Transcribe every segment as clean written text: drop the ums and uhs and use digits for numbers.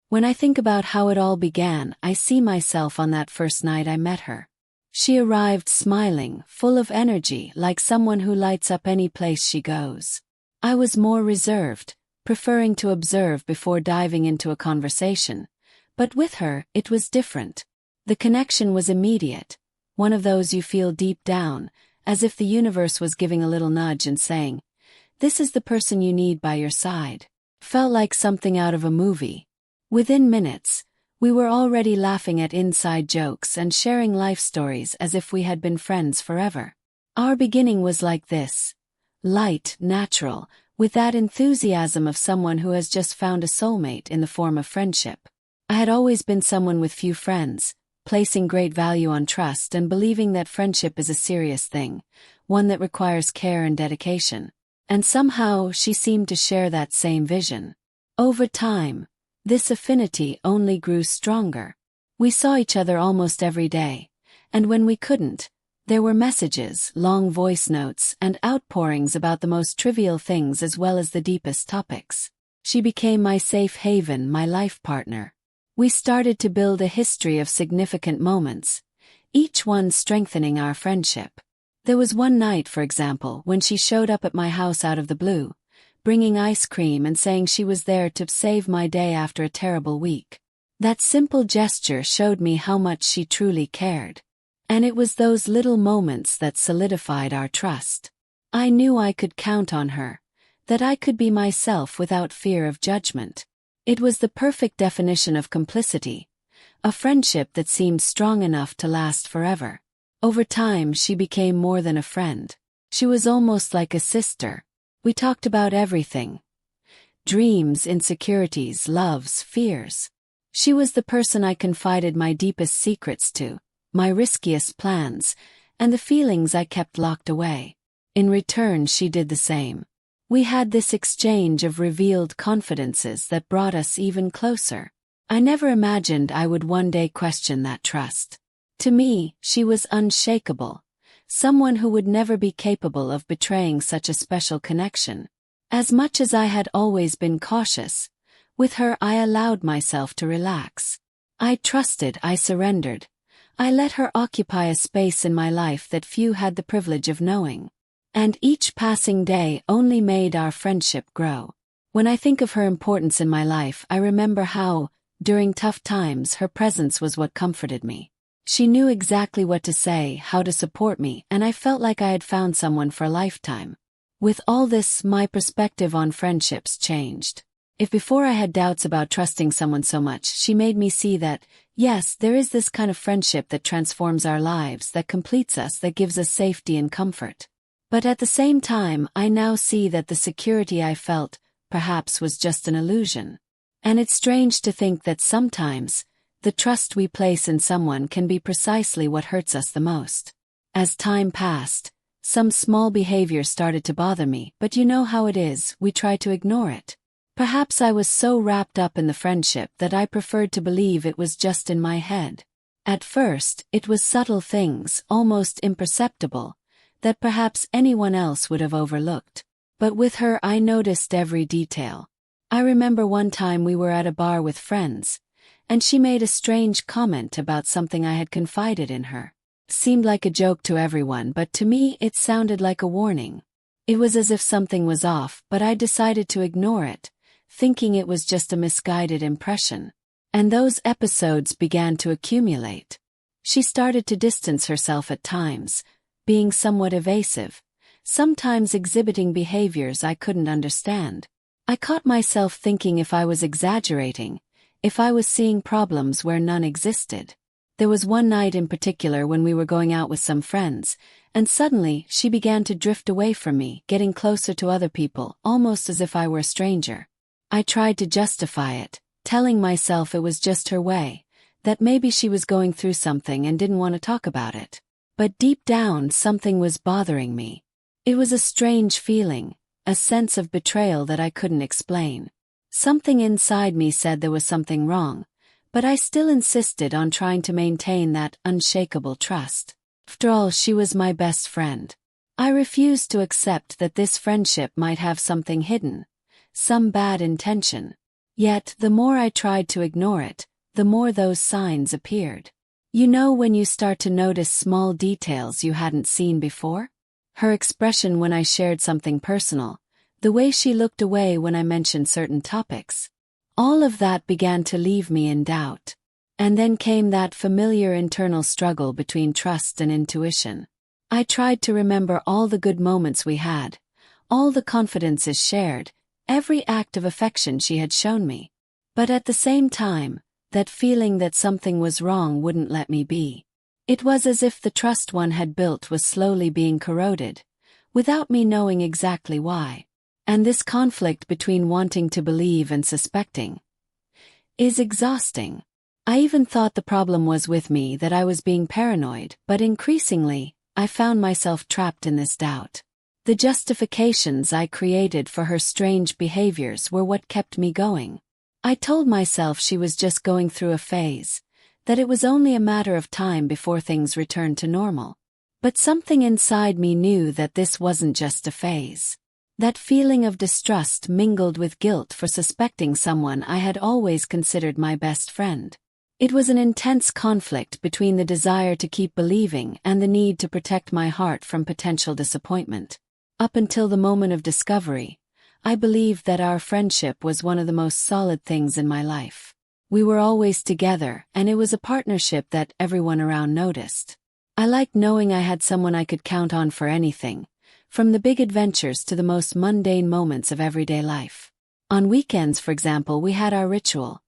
When I think about how it all began, I see myself on that first night I met her. She arrived smiling, full of energy, like someone who lights up any place she goes. I was more reserved, preferring to observe before diving into a conversation. But with her, it was different. The connection was immediate, one of those you feel deep down, as if the universe was giving a little nudge and saying, "This is the person you need by your side." Felt like something out of a movie. Within minutes, we were already laughing at inside jokes and sharing life stories as if we had been friends forever. Our beginning was like this. Light, natural, with that enthusiasm of someone who has just found a soulmate in the form of friendship. I had always been someone with few friends, placing great value on trust and believing that friendship is a serious thing, one that requires care and dedication. And somehow she seemed to share that same vision. Over time, this affinity only grew stronger. We saw each other almost every day, and when we couldn't, there were messages, long voice notes, and outpourings about the most trivial things as well as the deepest topics. She became my safe haven, my life partner. We started to build a history of significant moments, each one strengthening our friendship. There was one night, for example, when she showed up at my house out of the blue, bringing ice cream and saying she was there to save my day after a terrible week. That simple gesture showed me how much she truly cared. And it was those little moments that solidified our trust. I knew I could count on her, that I could be myself without fear of judgment. It was the perfect definition of complicity, a friendship that seemed strong enough to last forever. Over time, she became more than a friend. She was almost like a sister. We talked about everything. Dreams, insecurities, loves, fears. She was the person I confided my deepest secrets to, my riskiest plans, and the feelings I kept locked away. In return, she did the same. We had this exchange of revealed confidences that brought us even closer. I never imagined I would one day question that trust. To me, she was unshakable, someone who would never be capable of betraying such a special connection. As much as I had always been cautious, with her I allowed myself to relax. I trusted, I surrendered. I let her occupy a space in my life that few had the privilege of knowing. And each passing day only made our friendship grow. When I think of her importance in my life, I remember how, during tough times, her presence was what comforted me. She knew exactly what to say, how to support me, and I felt like I had found someone for a lifetime. With all this, my perspective on friendships changed. If before I had doubts about trusting someone so much, she made me see that, yes, there is this kind of friendship that transforms our lives, that completes us, that gives us safety and comfort. But at the same time, I now see that the security I felt, perhaps, was just an illusion. And it's strange to think that sometimes, the trust we place in someone can be precisely what hurts us the most. As time passed, some small behavior started to bother me, but you know how it is, we try to ignore it. Perhaps I was so wrapped up in the friendship that I preferred to believe it was just in my head. At first, it was subtle things, almost imperceptible, that perhaps anyone else would have overlooked. But with her I noticed every detail. I remember one time we were at a bar with friends, and she made a strange comment about something I had confided in her. Seemed like a joke to everyone, but to me it sounded like a warning. It was as if something was off, but I decided to ignore it, thinking it was just a misguided impression. And those episodes began to accumulate. She started to distance herself at times, being somewhat evasive, sometimes exhibiting behaviors I couldn't understand. I caught myself thinking if I was exaggerating, if I was seeing problems where none existed. There was one night in particular when we were going out with some friends, and suddenly she began to drift away from me, getting closer to other people, almost as if I were a stranger. I tried to justify it, telling myself it was just her way, that maybe she was going through something and didn't want to talk about it. But deep down something was bothering me. It was a strange feeling, a sense of betrayal that I couldn't explain. Something inside me said there was something wrong, but I still insisted on trying to maintain that unshakable trust. After all, she was my best friend. I refused to accept that this friendship might have something hidden, some bad intention. Yet, the more I tried to ignore it, the more those signs appeared. You know when you start to notice small details you hadn't seen before? Her expression when I shared something personal, the way she looked away when I mentioned certain topics. All of that began to leave me in doubt. And then came that familiar internal struggle between trust and intuition. I tried to remember all the good moments we had, all the confidences shared, every act of affection she had shown me. But at the same time, that feeling that something was wrong wouldn't let me be. It was as if the trust one had built was slowly being corroded, without me knowing exactly why. And this conflict between wanting to believe and suspecting is exhausting. I even thought the problem was with me, that I was being paranoid, but increasingly, I found myself trapped in this doubt. The justifications I created for her strange behaviors were what kept me going. I told myself she was just going through a phase, that it was only a matter of time before things returned to normal. But something inside me knew that this wasn't just a phase. That feeling of distrust mingled with guilt for suspecting someone I had always considered my best friend. It was an intense conflict between the desire to keep believing and the need to protect my heart from potential disappointment. Up until the moment of discovery, I believed that our friendship was one of the most solid things in my life. We were always together, and it was a partnership that everyone around noticed. I liked knowing I had someone I could count on for anything, from the big adventures to the most mundane moments of everyday life. On weekends, for example, we had our ritual.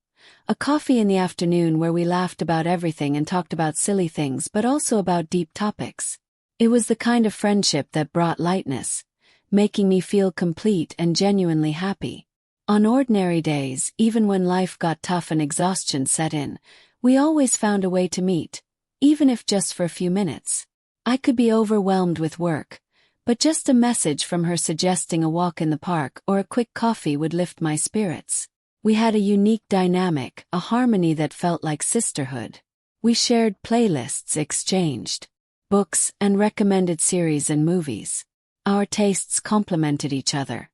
A coffee in the afternoon where we laughed about everything and talked about silly things but also about deep topics. It was the kind of friendship that brought lightness, making me feel complete and genuinely happy. On ordinary days, even when life got tough and exhaustion set in, we always found a way to meet, even if just for a few minutes. I could be overwhelmed with work, but just a message from her suggesting a walk in the park or a quick coffee would lift my spirits. We had a unique dynamic, a harmony that felt like sisterhood. We shared playlists, exchanged books, and recommended series and movies. Our tastes complemented each other,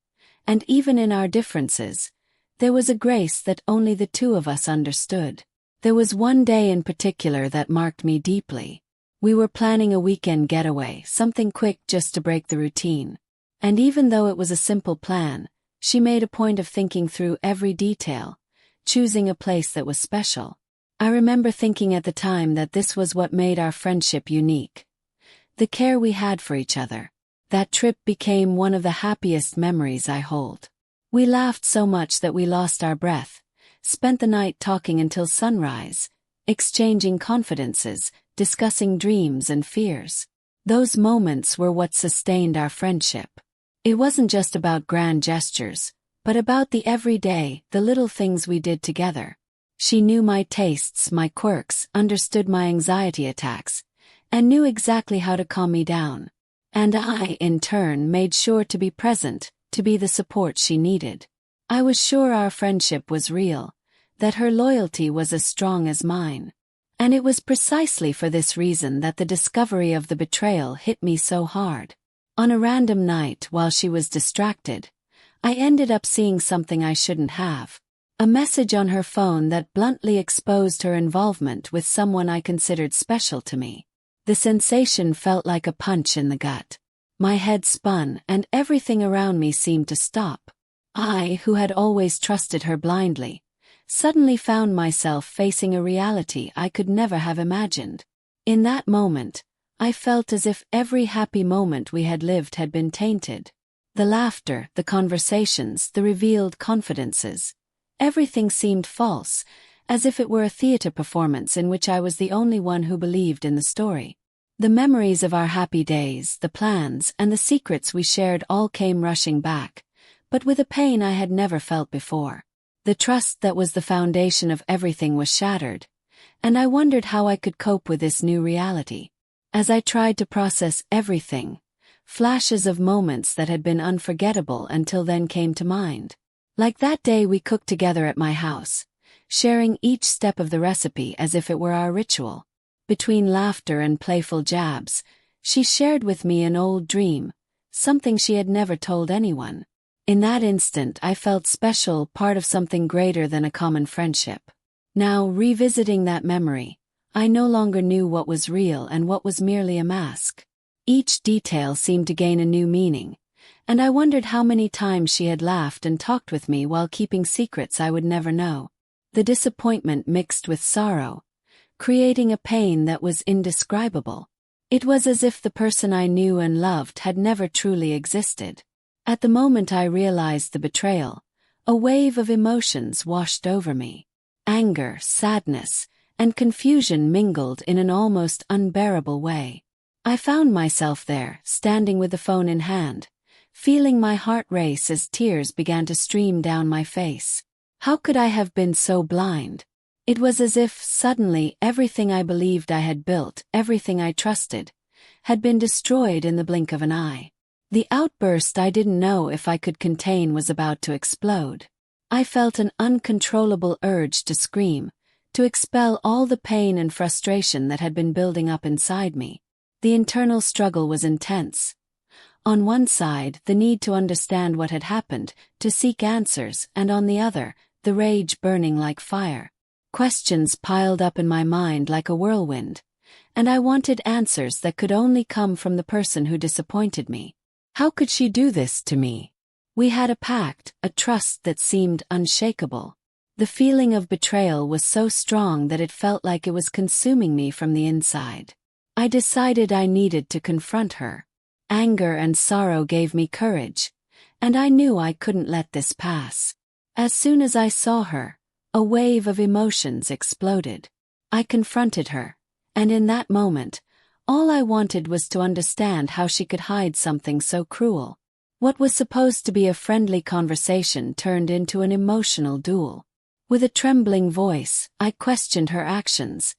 and even in our differences, there was a grace that only the two of us understood. There was one day in particular that marked me deeply. We were planning a weekend getaway, something quick just to break the routine. And even though it was a simple plan, she made a point of thinking through every detail, choosing a place that was special. I remember thinking at the time that this was what made our friendship unique. The care we had for each other. That trip became one of the happiest memories I hold. We laughed so much that we lost our breath, spent the night talking until sunrise, exchanging confidences, discussing dreams and fears. Those moments were what sustained our friendship. It wasn't just about grand gestures, but about the everyday, the little things we did together. She knew my tastes, my quirks, understood my anxiety attacks, and knew exactly how to calm me down. And I, in turn, made sure to be present, to be the support she needed. I was sure our friendship was real, that her loyalty was as strong as mine. And it was precisely for this reason that the discovery of the betrayal hit me so hard. On a random night while she was distracted, I ended up seeing something I shouldn't have. A message on her phone that bluntly exposed her involvement with someone I considered special to me. The sensation felt like a punch in the gut. My head spun and everything around me seemed to stop. I, who had always trusted her blindly, suddenly found myself facing a reality I could never have imagined. In that moment, I felt as if every happy moment we had lived had been tainted. The laughter, the conversations, the revealed confidences. Everything seemed false, as if it were a theater performance in which I was the only one who believed in the story. The memories of our happy days, the plans, and the secrets we shared all came rushing back, but with a pain I had never felt before. The trust that was the foundation of everything was shattered, and I wondered how I could cope with this new reality. As I tried to process everything, flashes of moments that had been unforgettable until then came to mind. Like that day we cooked together at my house, sharing each step of the recipe as if it were our ritual. Between laughter and playful jabs, she shared with me an old dream, something she had never told anyone. In that instant, I felt special, part of something greater than a common friendship. Now, revisiting that memory, I no longer knew what was real and what was merely a mask. Each detail seemed to gain a new meaning, and I wondered how many times she had laughed and talked with me while keeping secrets I would never know. The disappointment mixed with sorrow, creating a pain that was indescribable. It was as if the person I knew and loved had never truly existed. At the moment I realized the betrayal, a wave of emotions washed over me. Anger, sadness, and confusion mingled in an almost unbearable way. I found myself there, standing with the phone in hand, feeling my heart race as tears began to stream down my face. How could I have been so blind? It was as if, suddenly, everything I believed I had built, everything I trusted, had been destroyed in the blink of an eye. The outburst I didn't know if I could contain was about to explode. I felt an uncontrollable urge to scream, to expel all the pain and frustration that had been building up inside me. The internal struggle was intense. On one side, the need to understand what had happened, to seek answers, and on the other, the rage burning like fire. Questions piled up in my mind like a whirlwind, and I wanted answers that could only come from the person who disappointed me. How could she do this to me? We had a pact, a trust that seemed unshakable. The feeling of betrayal was so strong that it felt like it was consuming me from the inside. I decided I needed to confront her. Anger and sorrow gave me courage, and I knew I couldn't let this pass. As soon as I saw her, a wave of emotions exploded. I confronted her, and in that moment, all I wanted was to understand how she could hide something so cruel. What was supposed to be a friendly conversation turned into an emotional duel. With a trembling voice, I questioned her actions,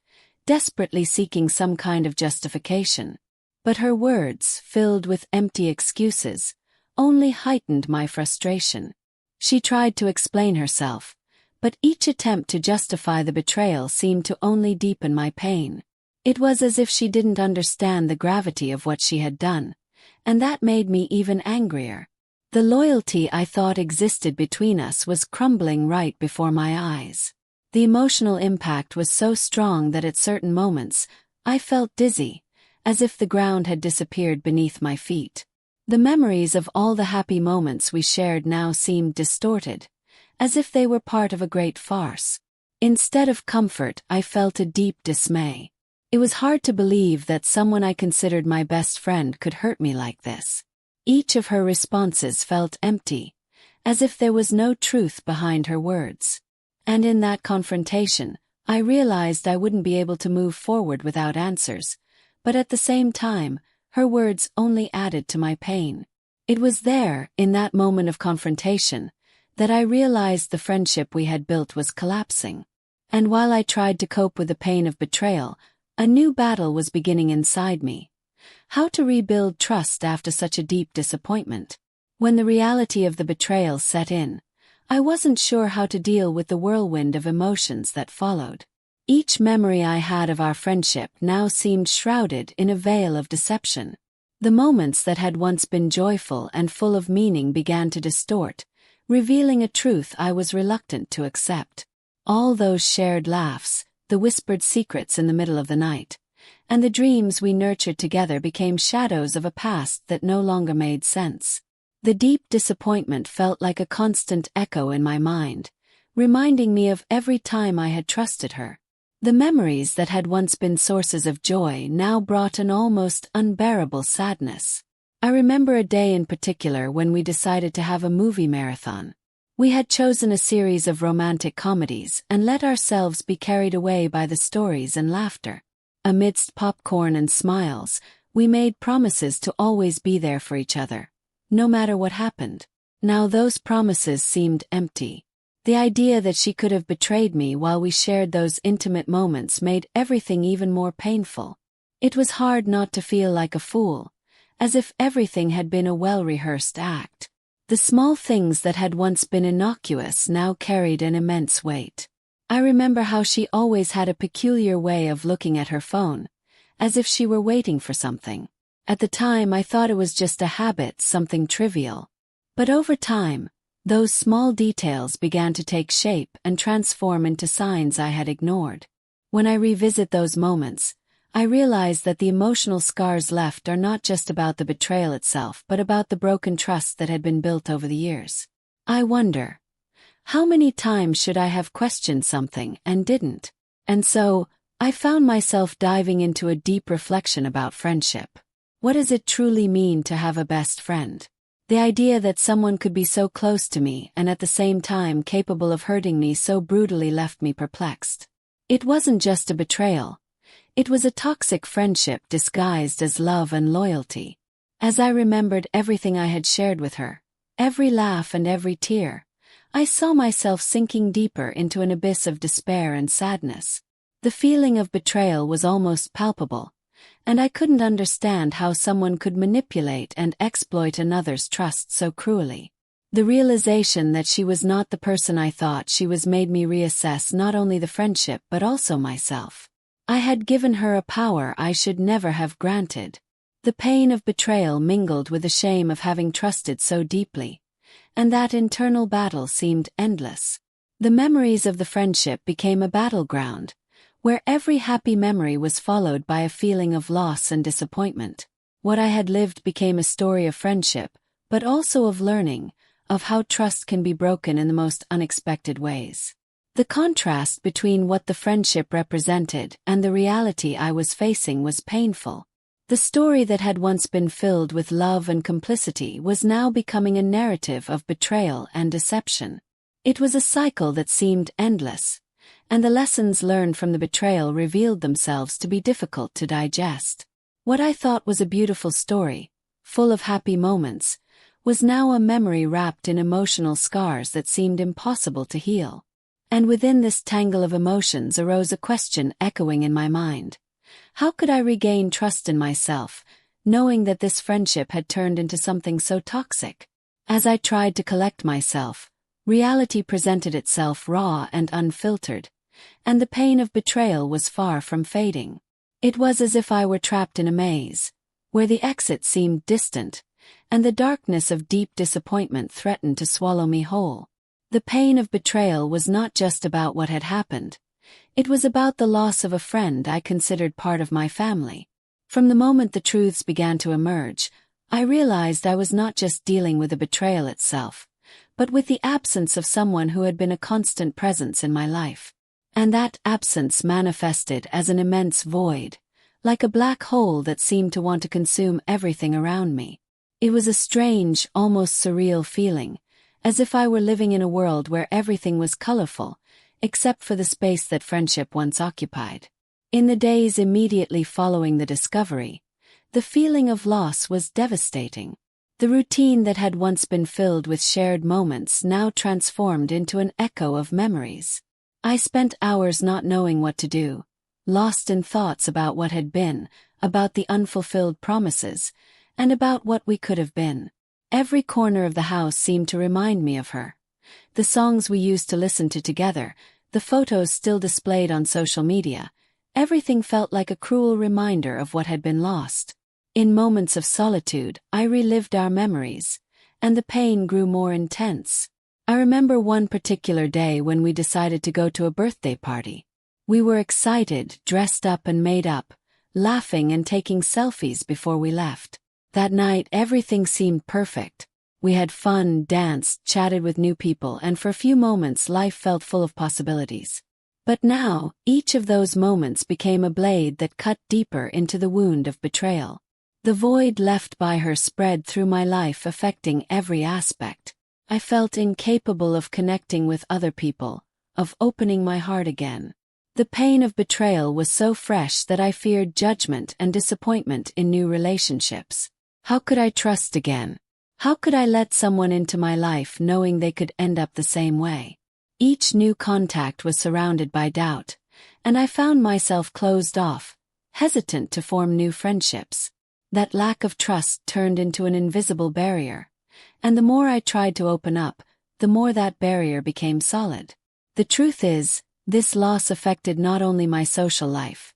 desperately seeking some kind of justification. But her words, filled with empty excuses, only heightened my frustration. She tried to explain herself, but each attempt to justify the betrayal seemed to only deepen my pain. It was as if she didn't understand the gravity of what she had done, and that made me even angrier. The loyalty I thought existed between us was crumbling right before my eyes. The emotional impact was so strong that at certain moments, I felt dizzy, as if the ground had disappeared beneath my feet. The memories of all the happy moments we shared now seemed distorted, as if they were part of a great farce. Instead of comfort, I felt a deep dismay. It was hard to believe that someone I considered my best friend could hurt me like this. Each of her responses felt empty, as if there was no truth behind her words. And in that confrontation, I realized I wouldn't be able to move forward without answers, but at the same time, her words only added to my pain. It was there, in that moment of confrontation, that I realized the friendship we had built was collapsing. And while I tried to cope with the pain of betrayal, a new battle was beginning inside me. How to rebuild trust after such a deep disappointment? When the reality of the betrayal set in, I wasn't sure how to deal with the whirlwind of emotions that followed. Each memory I had of our friendship now seemed shrouded in a veil of deception. The moments that had once been joyful and full of meaning began to distort, revealing a truth I was reluctant to accept. All those shared laughs, the whispered secrets in the middle of the night, and the dreams we nurtured together became shadows of a past that no longer made sense. The deep disappointment felt like a constant echo in my mind, reminding me of every time I had trusted her. The memories that had once been sources of joy now brought an almost unbearable sadness. I remember a day in particular when we decided to have a movie marathon. We had chosen a series of romantic comedies and let ourselves be carried away by the stories and laughter. Amidst popcorn and smiles, we made promises to always be there for each other, no matter what happened. Now those promises seemed empty. The idea that she could have betrayed me while we shared those intimate moments made everything even more painful. It was hard not to feel like a fool, as if everything had been a well-rehearsed act. The small things that had once been innocuous now carried an immense weight. I remember how she always had a peculiar way of looking at her phone, as if she were waiting for something. At the time I thought it was just a habit, something trivial. But over time, those small details began to take shape and transform into signs I had ignored. When I revisit those moments, I realize that the emotional scars left are not just about the betrayal itself but about the broken trust that had been built over the years. I wonder, how many times should I have questioned something and didn't? And so, I found myself diving into a deep reflection about friendship. What does it truly mean to have a best friend? The idea that someone could be so close to me and at the same time capable of hurting me so brutally left me perplexed. It wasn't just a betrayal. It was a toxic friendship disguised as love and loyalty. As I remembered everything I had shared with her, every laugh and every tear, I saw myself sinking deeper into an abyss of despair and sadness. The feeling of betrayal was almost palpable, and I couldn't understand how someone could manipulate and exploit another's trust so cruelly. The realization that she was not the person I thought she was made me reassess not only the friendship but also myself. I had given her a power I should never have granted. The pain of betrayal mingled with the shame of having trusted so deeply, and that internal battle seemed endless. The memories of the friendship became a battleground, where every happy memory was followed by a feeling of loss and disappointment. What I had lived became a story of friendship, but also of learning, of how trust can be broken in the most unexpected ways. The contrast between what the friendship represented and the reality I was facing was painful. The story that had once been filled with love and complicity was now becoming a narrative of betrayal and deception. It was a cycle that seemed endless, and the lessons learned from the betrayal revealed themselves to be difficult to digest. What I thought was a beautiful story, full of happy moments, was now a memory wrapped in emotional scars that seemed impossible to heal. And within this tangle of emotions arose a question echoing in my mind. How could I regain trust in myself, knowing that this friendship had turned into something so toxic? As I tried to collect myself, reality presented itself raw and unfiltered, and the pain of betrayal was far from fading. It was as if I were trapped in a maze, where the exit seemed distant, and the darkness of deep disappointment threatened to swallow me whole. The pain of betrayal was not just about what had happened. It was about the loss of a friend I considered part of my family. From the moment the truths began to emerge, I realized I was not just dealing with the betrayal itself, but with the absence of someone who had been a constant presence in my life. And that absence manifested as an immense void, like a black hole that seemed to want to consume everything around me. It was a strange, almost surreal feeling, as if I were living in a world where everything was colorful, except for the space that friendship once occupied. In the days immediately following the discovery, the feeling of loss was devastating. The routine that had once been filled with shared moments now transformed into an echo of memories. I spent hours not knowing what to do, lost in thoughts about what had been, about the unfulfilled promises, and about what we could have been. Every corner of the house seemed to remind me of her. The songs we used to listen to together, the photos still displayed on social media, everything felt like a cruel reminder of what had been lost. In moments of solitude, I relived our memories, and the pain grew more intense. I remember one particular day when we decided to go to a birthday party. We were excited, dressed up and made up, laughing and taking selfies before we left. That night everything seemed perfect. We had fun, danced, chatted with new people, and for a few moments life felt full of possibilities. But now, each of those moments became a blade that cut deeper into the wound of betrayal. The void left by her spread through my life, affecting every aspect. I felt incapable of connecting with other people, of opening my heart again. The pain of betrayal was so fresh that I feared judgment and disappointment in new relationships. How could I trust again? How could I let someone into my life knowing they could end up the same way? Each new contact was surrounded by doubt, and I found myself closed off, hesitant to form new friendships. That lack of trust turned into an invisible barrier, and the more I tried to open up, the more that barrier became solid. The truth is, this loss affected not only my social life.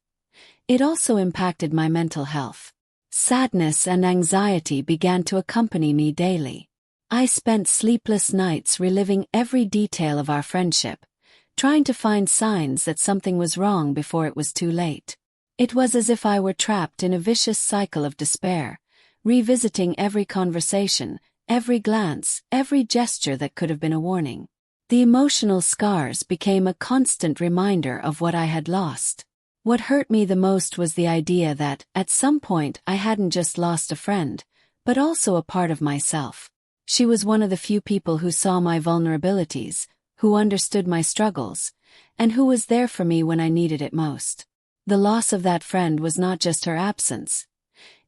It also impacted my mental health. Sadness and anxiety began to accompany me daily. I spent sleepless nights reliving every detail of our friendship, trying to find signs that something was wrong before it was too late. It was as if I were trapped in a vicious cycle of despair, revisiting every conversation, every glance, every gesture that could have been a warning. The emotional scars became a constant reminder of what I had lost. What hurt me the most was the idea that, at some point, I hadn't just lost a friend, but also a part of myself. She was one of the few people who saw my vulnerabilities, who understood my struggles, and who was there for me when I needed it most. The loss of that friend was not just her absence.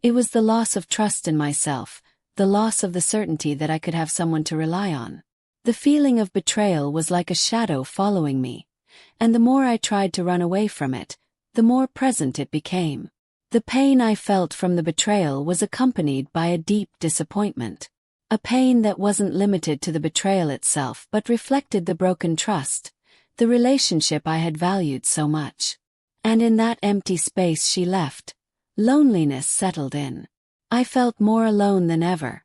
It was the loss of trust in myself, the loss of the certainty that I could have someone to rely on. The feeling of betrayal was like a shadow following me, and the more I tried to run away from it, the more present it became. The pain I felt from the betrayal was accompanied by a deep disappointment. A pain that wasn't limited to the betrayal itself but reflected the broken trust, the relationship I had valued so much. And in that empty space she left, loneliness settled in. I felt more alone than ever,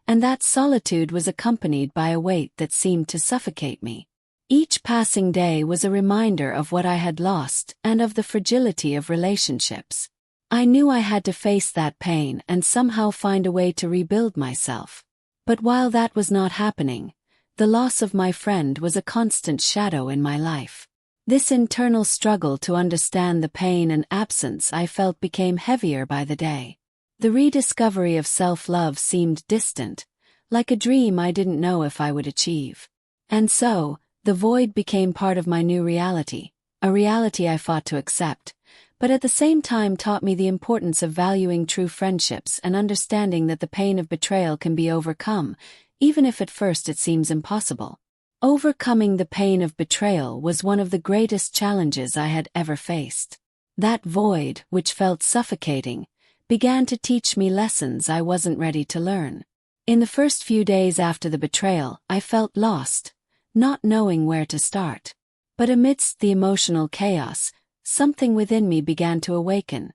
and that solitude was accompanied by a weight that seemed to suffocate me. Each passing day was a reminder of what I had lost and of the fragility of relationships. I knew I had to face that pain and somehow find a way to rebuild myself. But while that was not happening, the loss of my friend was a constant shadow in my life. This internal struggle to understand the pain and absence I felt became heavier by the day. The rediscovery of self-love seemed distant, like a dream I didn't know if I would achieve. And so, the void became part of my new reality, a reality I fought to accept, but at the same time taught me the importance of valuing true friendships and understanding that the pain of betrayal can be overcome, even if at first it seems impossible. Overcoming the pain of betrayal was one of the greatest challenges I had ever faced. That void, which felt suffocating, began to teach me lessons I wasn't ready to learn. In the first few days after the betrayal, I felt lost, not knowing where to start. But amidst the emotional chaos, something within me began to awaken,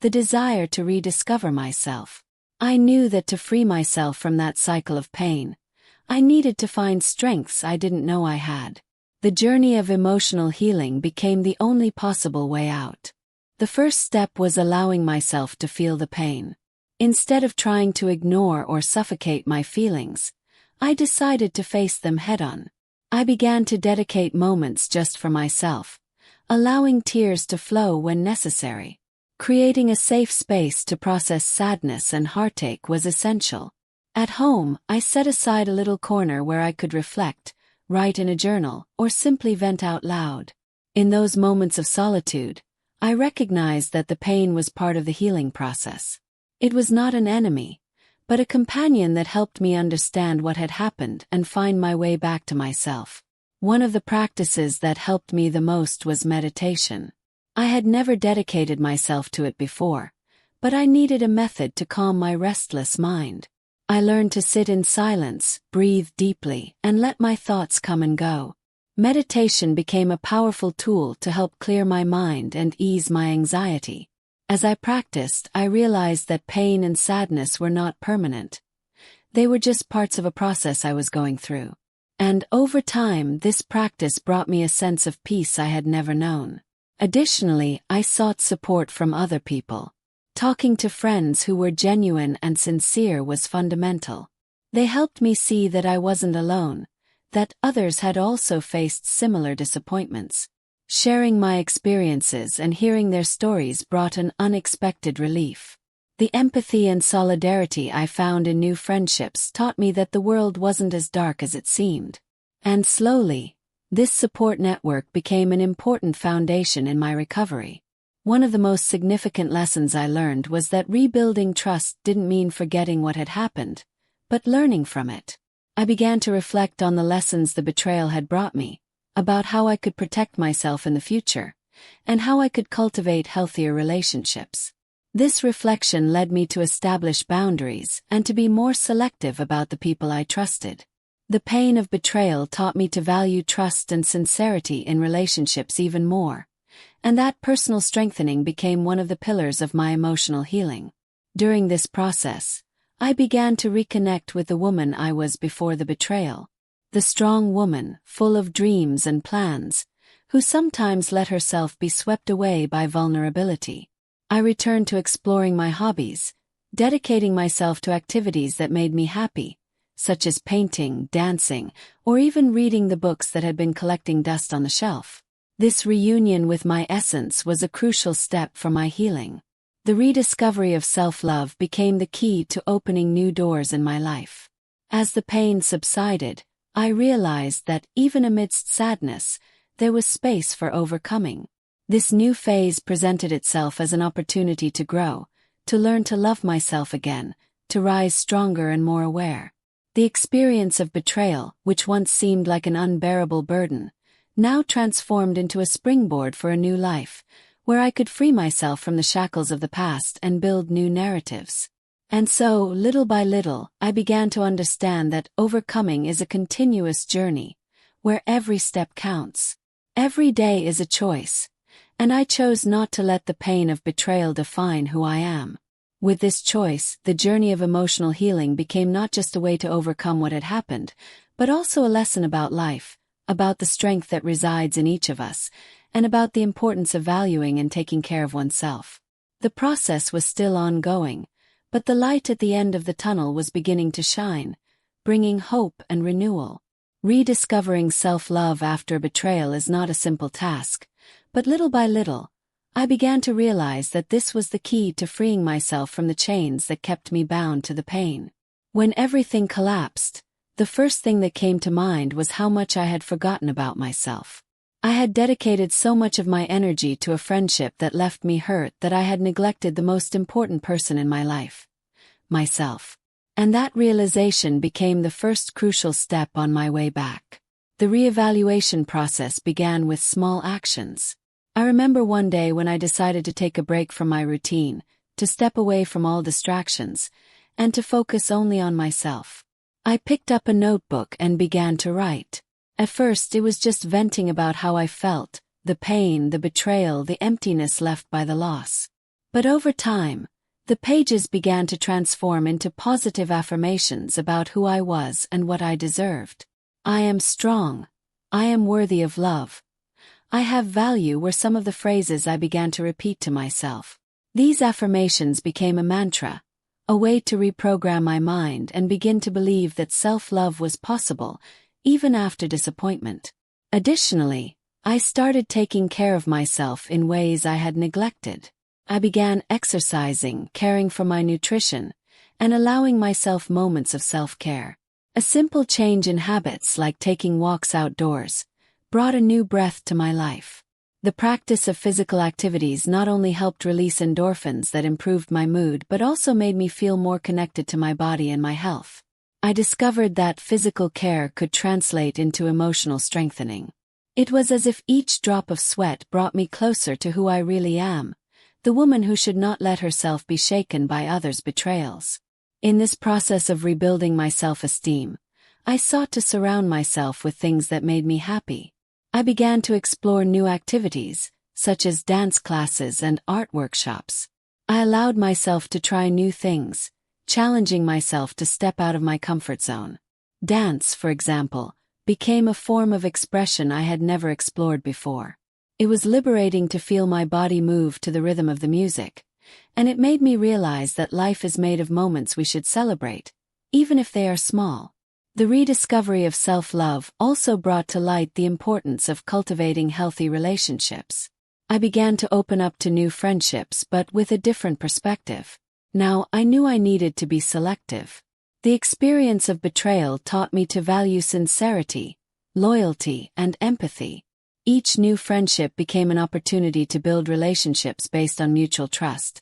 the desire to rediscover myself. I knew that to free myself from that cycle of pain, I needed to find strengths I didn't know I had. The journey of emotional healing became the only possible way out. The first step was allowing myself to feel the pain. Instead of trying to ignore or suffocate my feelings, I decided to face them head-on. I began to dedicate moments just for myself, allowing tears to flow when necessary. Creating a safe space to process sadness and heartache was essential. At home, I set aside a little corner where I could reflect, write in a journal, or simply vent out loud. In those moments of solitude, I recognized that the pain was part of the healing process. It was not an enemy, but a companion that helped me understand what had happened and find my way back to myself. One of the practices that helped me the most was meditation. I had never dedicated myself to it before, but I needed a method to calm my restless mind. I learned to sit in silence, breathe deeply, and let my thoughts come and go. Meditation became a powerful tool to help clear my mind and ease my anxiety. As I practiced, I realized that pain and sadness were not permanent. They were just parts of a process I was going through. And over time, this practice brought me a sense of peace I had never known. Additionally, I sought support from other people. Talking to friends who were genuine and sincere was fundamental. They helped me see that I wasn't alone, that others had also faced similar disappointments. Sharing my experiences and hearing their stories brought an unexpected relief. The empathy and solidarity I found in new friendships taught me that the world wasn't as dark as it seemed. And slowly, this support network became an important foundation in my recovery. One of the most significant lessons I learned was that rebuilding trust didn't mean forgetting what had happened, but learning from it. I began to reflect on the lessons the betrayal had brought me, about how I could protect myself in the future, and how I could cultivate healthier relationships. This reflection led me to establish boundaries and to be more selective about the people I trusted. The pain of betrayal taught me to value trust and sincerity in relationships even more, and that personal strengthening became one of the pillars of my emotional healing. During this process, I began to reconnect with the woman I was before the betrayal. The strong woman, full of dreams and plans, who sometimes let herself be swept away by vulnerability. I returned to exploring my hobbies, dedicating myself to activities that made me happy, such as painting, dancing, or even reading the books that had been collecting dust on the shelf. This reunion with my essence was a crucial step for my healing. The rediscovery of self-love became the key to opening new doors in my life. As the pain subsided, I realized that even amidst sadness, there was space for overcoming. This new phase presented itself as an opportunity to grow, to learn to love myself again, to rise stronger and more aware. The experience of betrayal, which once seemed like an unbearable burden, now transformed into a springboard for a new life, where I could free myself from the shackles of the past and build new narratives. And so, little by little, I began to understand that overcoming is a continuous journey, where every step counts. Every day is a choice, and I chose not to let the pain of betrayal define who I am. With this choice, the journey of emotional healing became not just a way to overcome what had happened, but also a lesson about life, about the strength that resides in each of us, and about the importance of valuing and taking care of oneself. The process was still ongoing, but the light at the end of the tunnel was beginning to shine, bringing hope and renewal. Rediscovering self-love after betrayal is not a simple task, but little by little, I began to realize that this was the key to freeing myself from the chains that kept me bound to the pain. When everything collapsed, the first thing that came to mind was how much I had forgotten about myself. I had dedicated so much of my energy to a friendship that left me hurt that I had neglected the most important person in my life, myself. And that realization became the first crucial step on my way back. The reevaluation process began with small actions. I remember one day when I decided to take a break from my routine, to step away from all distractions, and to focus only on myself. I picked up a notebook and began to write. At first it was just venting about how I felt, the pain, the betrayal, the emptiness left by the loss. But over time, the pages began to transform into positive affirmations about who I was and what I deserved. I am strong. I am worthy of love. I have value were some of the phrases I began to repeat to myself. These affirmations became a mantra, a way to reprogram my mind and begin to believe that self-love was possible, even after disappointment. Additionally, I started taking care of myself in ways I had neglected. I began exercising, caring for my nutrition, and allowing myself moments of self-care. A simple change in habits like taking walks outdoors brought a new breath to my life. The practice of physical activities not only helped release endorphins that improved my mood but also made me feel more connected to my body and my health. I discovered that physical care could translate into emotional strengthening. It was as if each drop of sweat brought me closer to who I really am, the woman who should not let herself be shaken by others' betrayals. In this process of rebuilding my self-esteem, I sought to surround myself with things that made me happy. I began to explore new activities, such as dance classes and art workshops. I allowed myself to try new things, challenging myself to step out of my comfort zone. Dance, for example, became a form of expression I had never explored before. It was liberating to feel my body move to the rhythm of the music, and it made me realize that life is made of moments we should celebrate, even if they are small. The rediscovery of self-love also brought to light the importance of cultivating healthy relationships. I began to open up to new friendships but with a different perspective. Now I knew I needed to be selective. The experience of betrayal taught me to value sincerity, loyalty, and empathy. Each new friendship became an opportunity to build relationships based on mutual trust,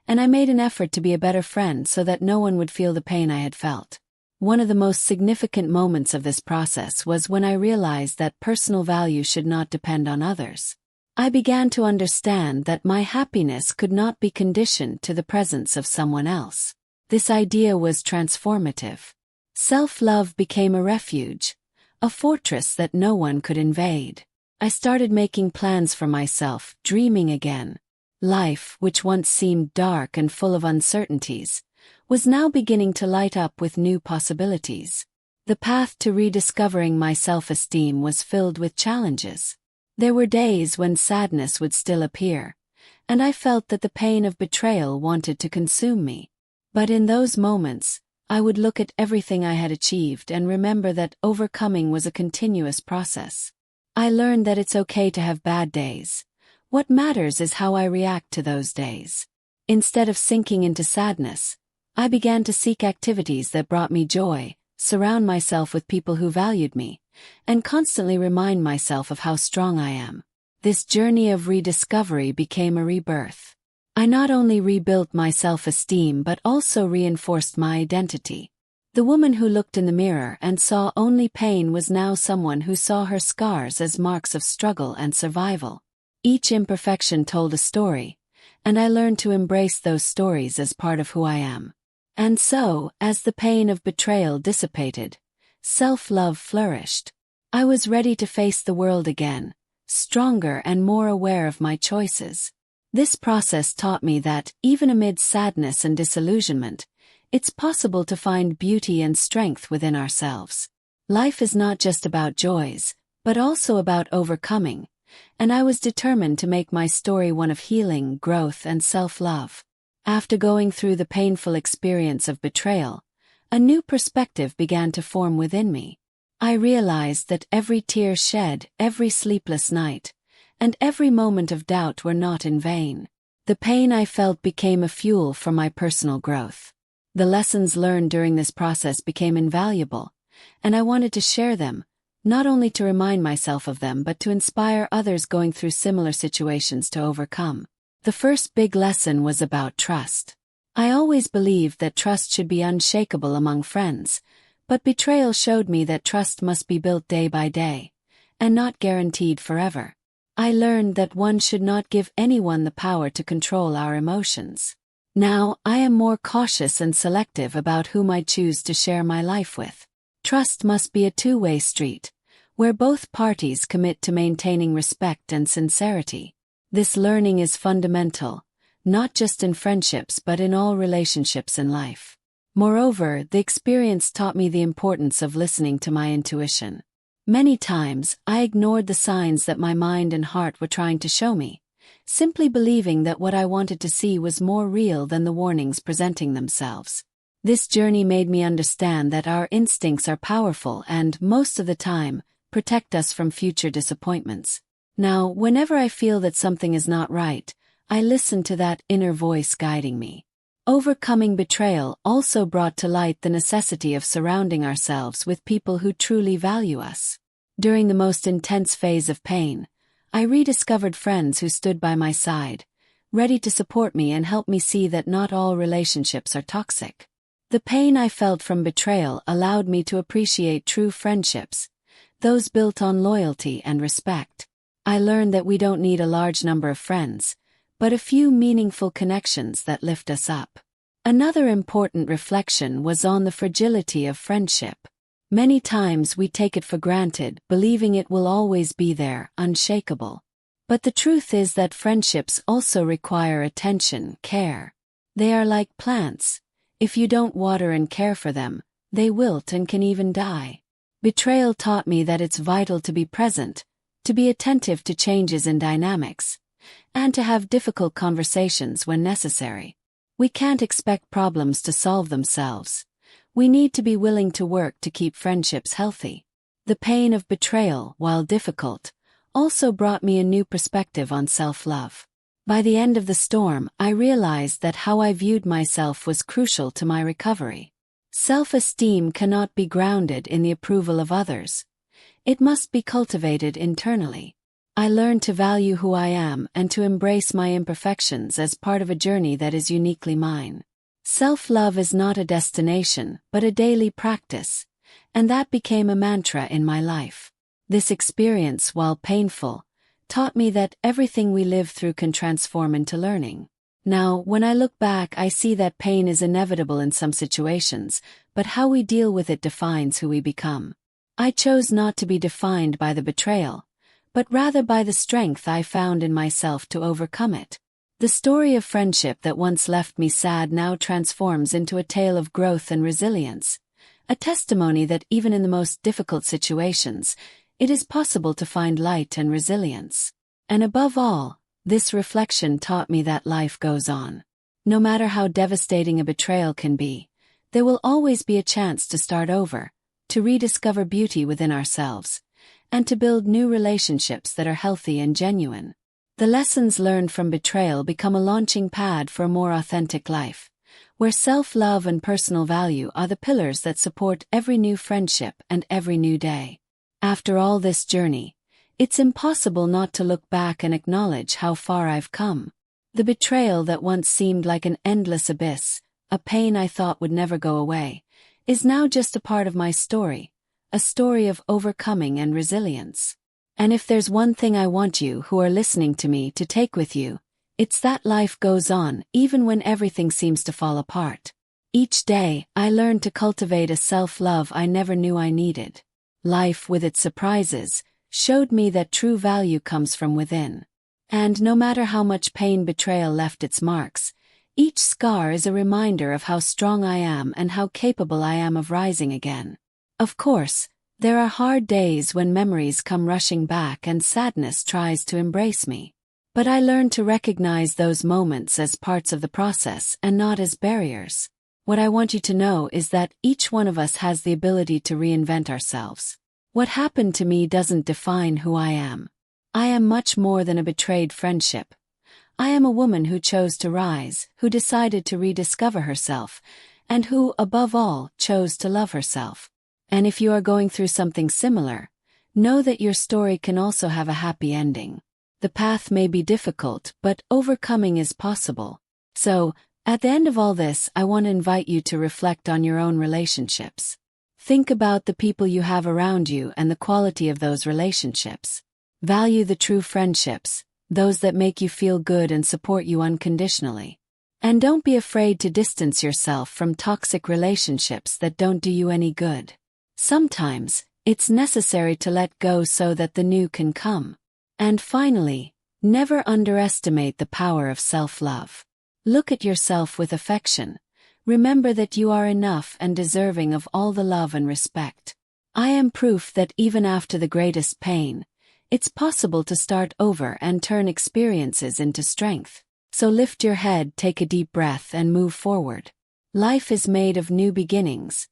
and I made an effort to be a better friend so that no one would feel the pain I had felt. One of the most significant moments of this process was when I realized that personal value should not depend on others. I began to understand that my happiness could not be conditioned to the presence of someone else. This idea was transformative. Self-love became a refuge, a fortress that no one could invade. I started making plans for myself, dreaming again. Life, which once seemed dark and full of uncertainties, was now beginning to light up with new possibilities. The path to rediscovering my self-esteem was filled with challenges. There were days when sadness would still appear, and I felt that the pain of betrayal wanted to consume me. But in those moments, I would look at everything I had achieved and remember that overcoming was a continuous process. I learned that it's okay to have bad days. What matters is how I react to those days. Instead of sinking into sadness, I began to seek activities that brought me joy, surround myself with people who valued me, and constantly remind myself of how strong I am. This journey of rediscovery became a rebirth. I not only rebuilt my self-esteem but also reinforced my identity. The woman who looked in the mirror and saw only pain was now someone who saw her scars as marks of struggle and survival. Each imperfection told a story, and I learned to embrace those stories as part of who I am. And so, as the pain of betrayal dissipated, self-love flourished. I was ready to face the world again, stronger and more aware of my choices. This process taught me that, even amid sadness and disillusionment, it's possible to find beauty and strength within ourselves. Life is not just about joys, but also about overcoming, and I was determined to make my story one of healing, growth, and self-love. After going through the painful experience of betrayal, a new perspective began to form within me. I realized that every tear shed, every sleepless night, and every moment of doubt were not in vain. The pain I felt became a fuel for my personal growth. The lessons learned during this process became invaluable, and I wanted to share them, not only to remind myself of them but to inspire others going through similar situations to overcome. The first big lesson was about trust. I always believed that trust should be unshakable among friends, but betrayal showed me that trust must be built day by day, and not guaranteed forever. I learned that one should not give anyone the power to control our emotions. Now, I am more cautious and selective about whom I choose to share my life with. Trust must be a two-way street, where both parties commit to maintaining respect and sincerity. This learning is fundamental, not just in friendships but in all relationships in life. Moreover, the experience taught me the importance of listening to my intuition. Many times, I ignored the signs that my mind and heart were trying to show me, simply believing that what I wanted to see was more real than the warnings presenting themselves. This journey made me understand that our instincts are powerful and, most of the time, protect us from future disappointments. Now, whenever I feel that something is not right, I listen to that inner voice guiding me. Overcoming betrayal also brought to light the necessity of surrounding ourselves with people who truly value us. During the most intense phase of pain, I rediscovered friends who stood by my side, ready to support me and help me see that not all relationships are toxic. The pain I felt from betrayal allowed me to appreciate true friendships, those built on loyalty and respect. I learned that we don't need a large number of friends, but a few meaningful connections that lift us up. Another important reflection was on the fragility of friendship. Many times we take it for granted, believing it will always be there, unshakable. But the truth is that friendships also require attention, care. They are like plants. If you don't water and care for them, they wilt and can even die. Betrayal taught me that it's vital to be present, to be attentive to changes in dynamics, and to have difficult conversations when necessary. We can't expect problems to solve themselves. We need to be willing to work to keep friendships healthy. The pain of betrayal, while difficult, also brought me a new perspective on self-love. By the end of the storm, I realized that how I viewed myself was crucial to my recovery. Self-esteem cannot be grounded in the approval of others. It must be cultivated internally. I learned to value who I am and to embrace my imperfections as part of a journey that is uniquely mine. Self-love is not a destination, but a daily practice, and that became a mantra in my life. This experience, while painful, taught me that everything we live through can transform into learning. Now, when I look back, I see that pain is inevitable in some situations, but how we deal with it defines who we become. I chose not to be defined by the betrayal, but rather by the strength I found in myself to overcome it. The story of friendship that once left me sad now transforms into a tale of growth and resilience, a testimony that even in the most difficult situations, it is possible to find light and resilience. And above all, this reflection taught me that life goes on. No matter how devastating a betrayal can be, there will always be a chance to start over, to rediscover beauty within ourselves, and to build new relationships that are healthy and genuine. The lessons learned from betrayal become a launching pad for a more authentic life, where self-love and personal value are the pillars that support every new friendship and every new day. After all this journey, it's impossible not to look back and acknowledge how far I've come. The betrayal that once seemed like an endless abyss, a pain I thought would never go away, is now just a part of my story, a story of overcoming and resilience. And if there's one thing I want you who are listening to me to take with you, it's that life goes on even when everything seems to fall apart. Each day, I learn to cultivate a self-love I never knew I needed. Life, with its surprises, showed me that true value comes from within. And no matter how much pain betrayal left its marks, each scar is a reminder of how strong I am and how capable I am of rising again. Of course, there are hard days when memories come rushing back and sadness tries to embrace me. But I learn to recognize those moments as parts of the process and not as barriers. What I want you to know is that each one of us has the ability to reinvent ourselves. What happened to me doesn't define who I am. I am much more than a betrayed friendship. I am a woman who chose to rise, who decided to rediscover herself, and who, above all, chose to love herself. And if you are going through something similar, know that your story can also have a happy ending. The path may be difficult, but overcoming is possible. So, at the end of all this, I want to invite you to reflect on your own relationships. Think about the people you have around you and the quality of those relationships. Value the true friendships, those that make you feel good and support you unconditionally. And don't be afraid to distance yourself from toxic relationships that don't do you any good. Sometimes, it's necessary to let go so that the new can come. And finally, never underestimate the power of self-love. Look at yourself with affection. Remember that you are enough and deserving of all the love and respect. I am proof that even after the greatest pain, it's possible to start over and turn experiences into strength. So lift your head, take a deep breath, and move forward. Life is made of new beginnings,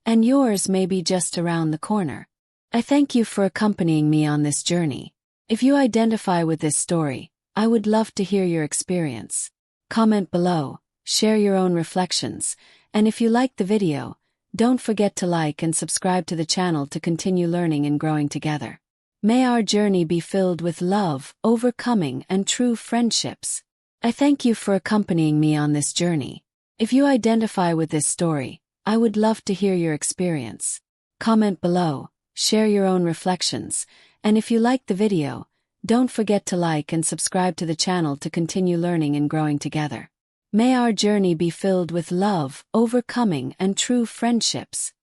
and yours may be just around the corner. I thank you for accompanying me on this journey. If you identify with this story, I would love to hear your experience. Comment below, share your own reflections, and if you liked the video, don't forget to like and subscribe to the channel to continue learning and growing together. May our journey be filled with love, overcoming, and true friendships. I thank you for accompanying me on this journey. If you identify with this story, I would love to hear your experience. Comment below, share your own reflections, and if you liked the video, don't forget to like and subscribe to the channel to continue learning and growing together. May our journey be filled with love, overcoming, and true friendships.